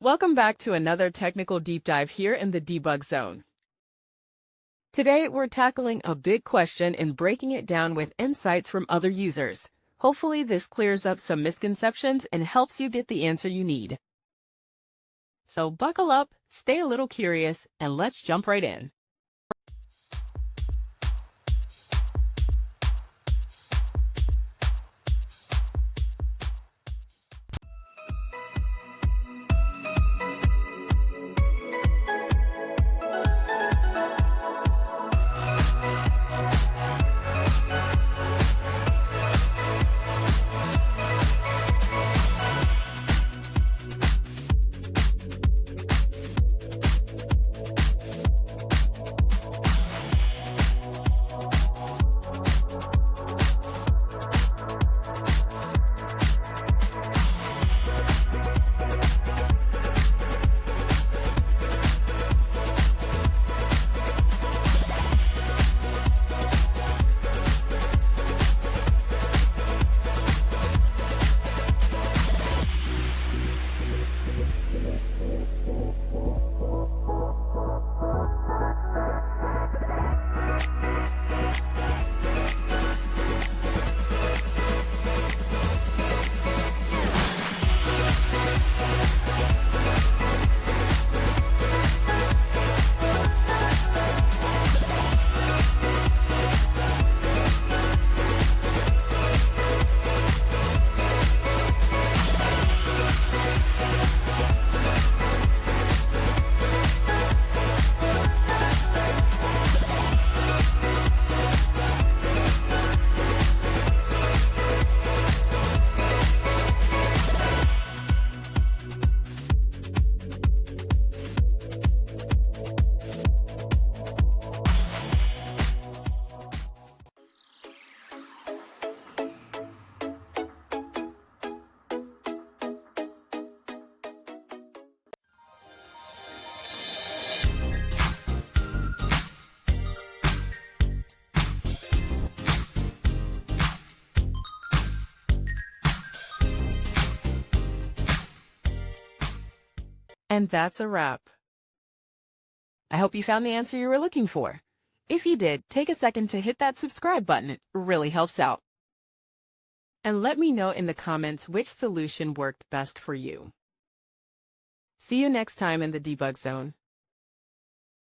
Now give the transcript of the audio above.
Welcome back to another technical deep dive here in the debug zone. Today, we're tackling a big question and breaking it down with insights from other users. Hopefully, this clears up some misconceptions and helps you get the answer you need. So buckle up, stay a little curious, and let's jump right in. And that's a wrap. I hope you found the answer you were looking for. If you did, take a second to hit that subscribe button. It really helps out. And let me know in the comments which solution worked best for you. See you next time in the debug zone.